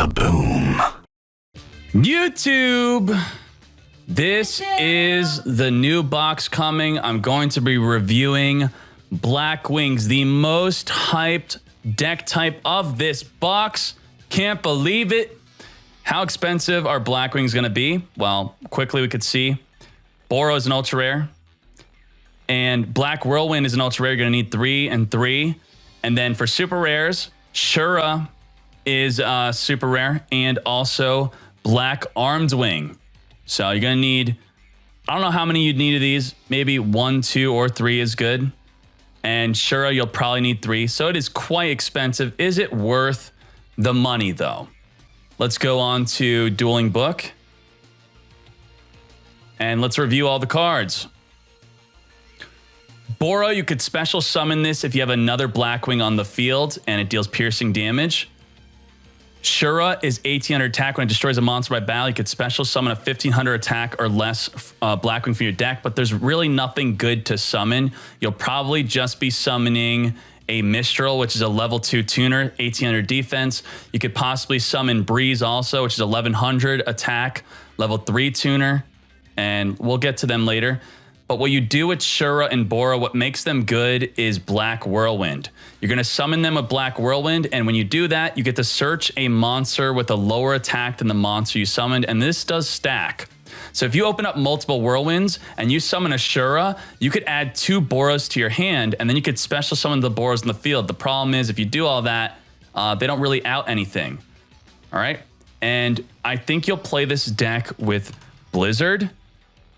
Kaboom. YouTube, this is the new box coming. I'm going to be reviewing Blackwings, the most hyped deck type of this box. Can't believe it. How expensive are Blackwings going to be? Well, quickly we could see Boro is an ultra rare, and Black Whirlwind is an ultra rare. You're going to need 3 and 3. And then for super rares, Shura is super rare, and also Black Armed Wing. So you're going to need, I don't know how many you'd need of these. Maybe 1, 2, or 3 is good. And Shura, you'll probably need 3. So it is quite expensive. Is it worth the money, though? Let's go on to Dueling Book. And let's review all the cards. Boro, you could special summon this if you have another Blackwing on the field and it deals piercing damage. Shura is 1800 attack. When it destroys a monster by battle, you could special summon a 1500 attack or less Blackwing from your deck, but there's really nothing good to summon. You'll probably just be summoning a Mistral, which is a level 2 tuner, 1800 defense. You could possibly summon Breeze also, which is 1100 attack, level 3 tuner, and we'll get to them later. But what you do with Shura and Boro, what makes them good is Black Whirlwind. You're going to summon them with Black Whirlwind, and when you do that, you get to search a monster with a lower attack than the monster you summoned, and this does stack. So if you open up multiple Whirlwinds and you summon a Shura, you could add 2 Boros to your hand, and then you could special summon the Boros in the field. The problem is if you do all that, they don't really out anything. All right? And I think you'll play this deck with Blizzard.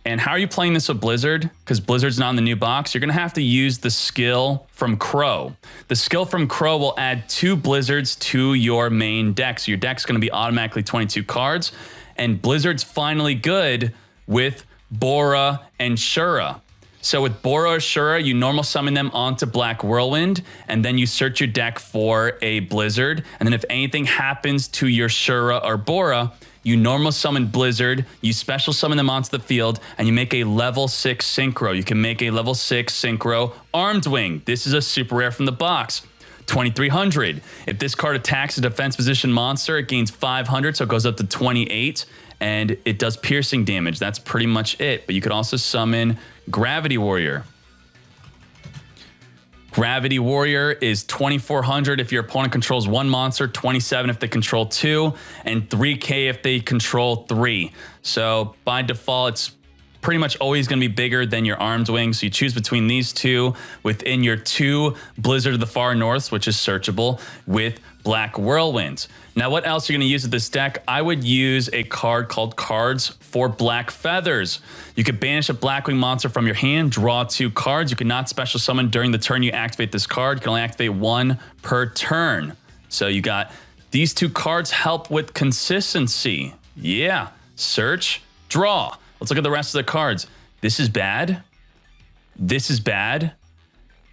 And how are you playing this with Blizzard? Because Blizzard's not in the new box. You're going to have to use the skill from Crow. The skill from Crow will add 2 Blizzards to your main deck. So your deck's going to be automatically 22 cards. And Blizzard's finally good with Bora and Shura. So with Bora or Shura, you normal summon them onto Black Whirlwind, and then you search your deck for a Blizzard. And then if anything happens to your Shura or Bora, you normal summon Blizzard, you special summon them onto the field, and you make a level 6 Synchro. You can make a level 6 Synchro Armed Wing. This is a super rare from the box. 2300. If this card attacks a defense position monster, it gains 500, so it goes up to 28, and it does piercing damage. That's pretty much it. But you could also summon Gravity Warrior. Gravity Warrior is 2400 if your opponent controls 1 monster, 27 if they control 2, and 3k if they control 3. So by default, it's pretty much always going to be bigger than your Armed Wing. So you choose between these 2 within your 2 Blizzard of the Far North, which is searchable with Black Whirlwinds. Now, what else you're going to use with this deck? I would use a card called Cards for Black Feathers. You could banish a Blackwing monster from your hand, draw 2 cards. You cannot special summon during the turn you activate this card. You can only activate 1 per turn. So you got these 2 cards help with consistency. Yeah, search, draw. Let's look at the rest of the cards. This is bad. This is bad.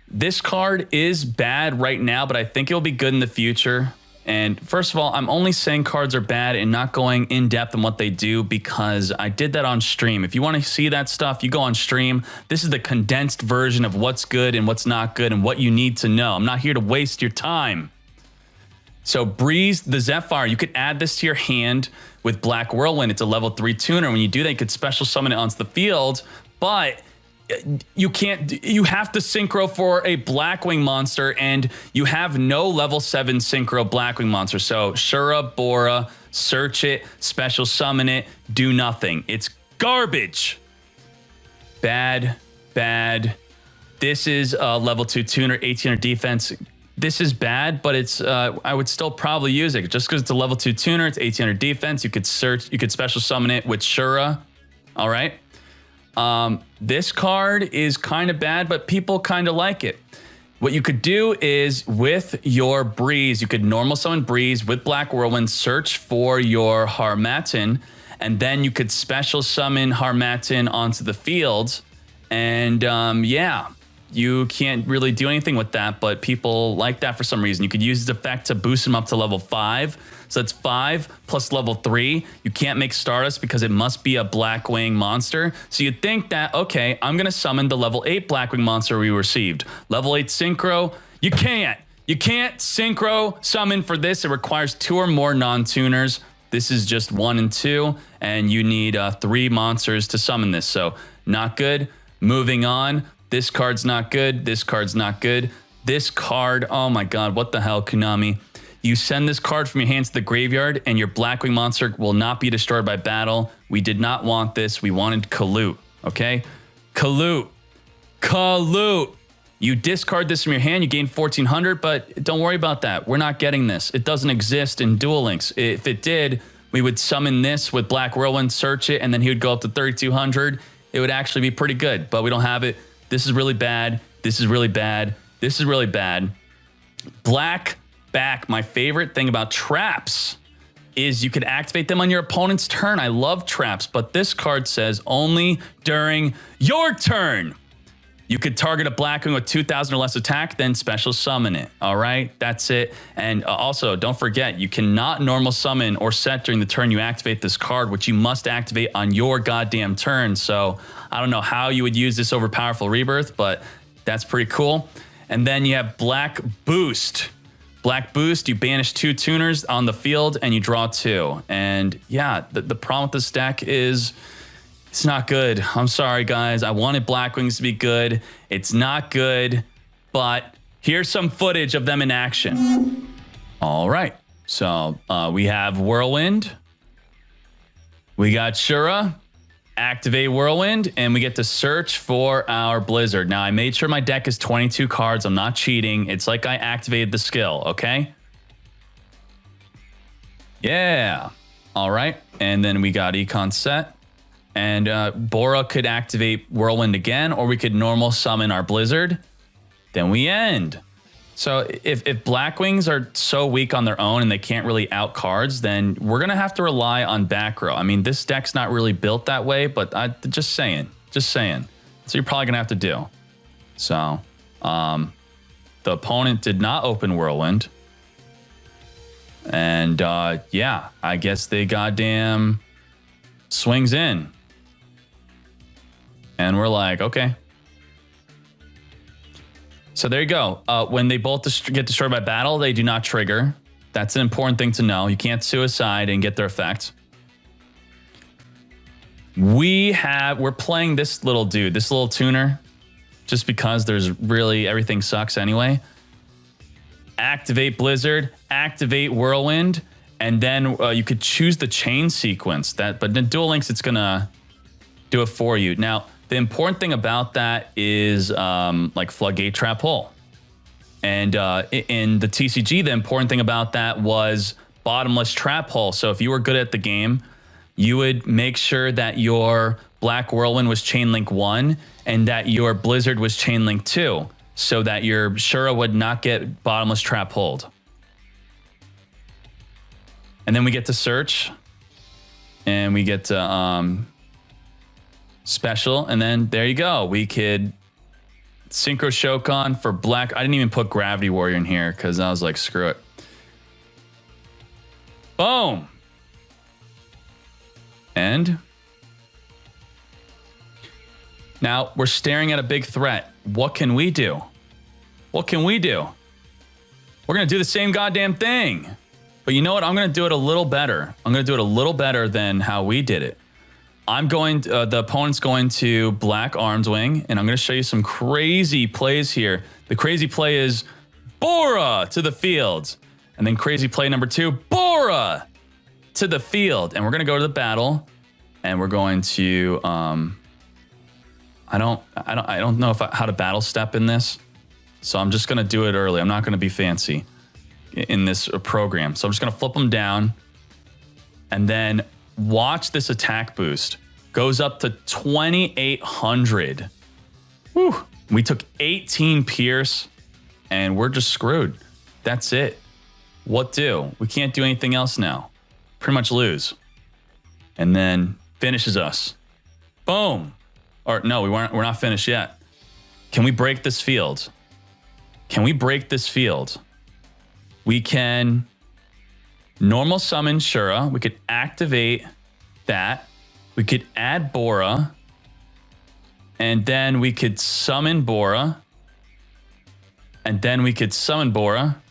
This card is bad right now, but I think it'll be good in the future. And first of all, I'm only saying cards are bad and not going in depth on what they do because I did that on stream. If you want to see that stuff, you go on stream. This is the condensed version of what's good and what's not good and what you need to know. I'm not here to waste your time. So Breeze the Zephyr, you could add this to your hand with Black Whirlwind. It's a level 3 tuner. When you do that, you could special summon it onto the field, but you can't, you have to synchro for a Blackwing monster, and you have no level 7 synchro Blackwing monster. So Shura, Bora, search it, special summon it, do nothing. It's garbage. Bad, bad. This is a level 2 tuner, 1800 defense. This is bad, but it's I would still probably use it just because it's a level 2 tuner. It's 1800 defense. You could search, you could special summon it with Shura. All right. This card is kind of bad, but people kind of like it. What you could do is with your Breeze, you could normal summon Breeze with Black Whirlwind, search for your Harmattan, and then you could special summon Harmattan onto the field. And yeah. You can't really do anything with that, but people like that for some reason. You could use this effect to boost them up to level 5. So that's 5 plus level 3. You can't make Stardust because it must be a Blackwing monster. So you'd think that, okay, I'm going to summon the level 8 Blackwing monster we received. Level 8 Synchro, you can't. You can't synchro summon for this. It requires 2 or more non-tuners. This is just 1 and 2, and you need 3 monsters to summon this. So not good. Moving on. This card's not good. This card's not good. This card, oh my God, what the hell, Konami? You send this card from your hands to the graveyard, and your Blackwing monster will not be destroyed by battle. We did not want this. We wanted Kalut, okay? Kalut. Kalut. You discard this from your hand, you gain 1,400, but don't worry about that. We're not getting this. It doesn't exist in Duel Links. If it did, we would summon this with Black Whirlwind, search it, and then he would go up to 3,200. It would actually be pretty good, but we don't have it. This is really bad. This is really bad. This is really bad. BLACKBACK, my favorite thing about traps is you could activate them on your opponent's turn. I love traps, but this card says only during your turn. You could target a Blackwing with 2,000 or less attack, then special summon it. All right, that's it. And also, don't forget, you cannot normal summon or set during the turn you activate this card, which you must activate on your goddamn turn. So I don't know how you would use this over Powerful Rebirth, but that's pretty cool. And then you have Black Boost. Black Boost, you banish 2 tuners on the field and you draw 2. And yeah, the problem with this deck is it's not good. I'm sorry, guys. I wanted Blackwings to be good. It's not good, but here's some footage of them in action. All right. So we have Whirlwind. We got Shura. Activate Whirlwind, and we get to search for our Blizzard. Now, I made sure my deck is 22 cards. I'm not cheating. It's like I activated the skill, okay? Yeah. All right. And then we got Econ set. And Bora could activate Whirlwind again, or we could normal summon our Blizzard. Then we end. So if Blackwings are so weak on their own and they can't really out cards, then we're going to have to rely on back row. I mean, this deck's not really built that way, but just saying. So you're probably going to have to do. So the opponent did not open Whirlwind. And yeah, I guess they goddamn swings in. And we're like, okay. So there you go. When they both get destroyed by battle, they do not trigger. That's an important thing to know. You can't suicide and get their effect. We're playing this little dude, this little tuner, just because there's really everything sucks anyway. Activate Blizzard, activate Whirlwind, and then you could choose the chain sequence. But in Duel Links, it's gonna do it for you. Now, the important thing about that is like Floodgate Trap Hole. And in the TCG, the important thing about that was Bottomless Trap Hole. So if you were good at the game, you would make sure that your Black Whirlwind was Chain Link 1 and that your Blizzard was Chain Link 2 so that your Shura would not get Bottomless Trap Hold. And then we get to search and we get to special, and then there you go. We could Synchro Shokan for black. I didn't even put Gravity Warrior in here because I was like, screw it. Boom. And now we're staring at a big threat. What can we do? What can we do? We're going to do the same goddamn thing. But you know what? I'm going to do it a little better. I'm going to do it a little better than how we did it. The opponent's going to Black Armswing, and I'm going to show you some crazy plays here. The crazy play is Bora to the field. And then crazy play number 2, Bora to the field. And we're going to go to the battle, and we're going to, I don't know how to battle step in this. So I'm just going to do it early. I'm not going to be fancy in this program. So I'm just going to flip them down, and then watch this attack boost. Goes up to 2,800. Whew. We took 18 Pierce, and we're just screwed. That's it. What do? We can't do anything else now. Pretty much lose. And then finishes us. Boom. Or no, we're not finished yet. Can we break this field? Can we break this field? We can normal summon Shura. We could activate that. We could add Bora. And then we could summon Bora. And then we could summon Bora.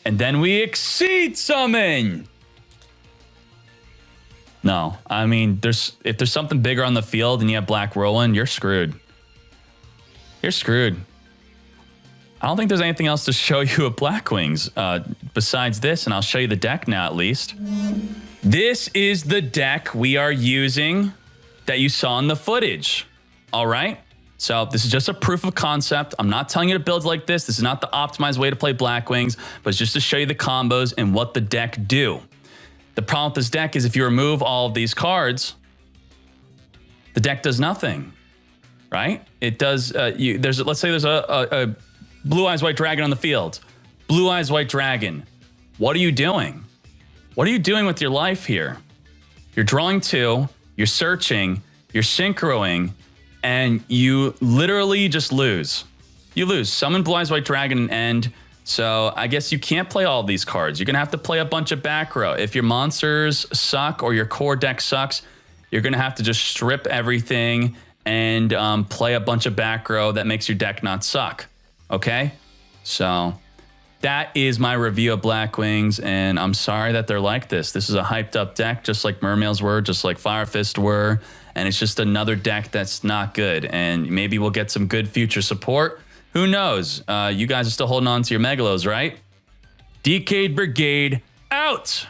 And then we Exceed Summon! No, I mean, if there's something bigger on the field and you have Black Whirlwind, you're screwed. You're screwed. I don't think there's anything else to show you at Blackwings besides this, and I'll show you the deck now at least. This is the deck we are using that you saw in the footage. All right? So this is just a proof of concept. I'm not telling you to build like this. This is not the optimized way to play Blackwings, but it's just to show you the combos and what the deck do. The problem with this deck is if you remove all of these cards, the deck does nothing, right? It does, let's say there's a Blue Eyes White Dragon on the field. Blue Eyes White Dragon. What are you doing? What are you doing with your life here? You're drawing 2, you're searching, you're synchroing, and you literally just lose. You lose. Summon Blue Eyes White Dragon and end. So I guess you can't play all of these cards. You're going to have to play a bunch of back row. If your monsters suck or your core deck sucks, you're going to have to just strip everything and play a bunch of back row that makes your deck not suck. Okay? So that is my review of Blackwings, and I'm sorry that they're like this. This is a hyped up deck, just like Mermails were, just like Fire Fist were, and it's just another deck that's not good, and maybe we'll get some good future support. Who knows? You guys are still holding on to your Megalos, right? Dkayed Brigade out!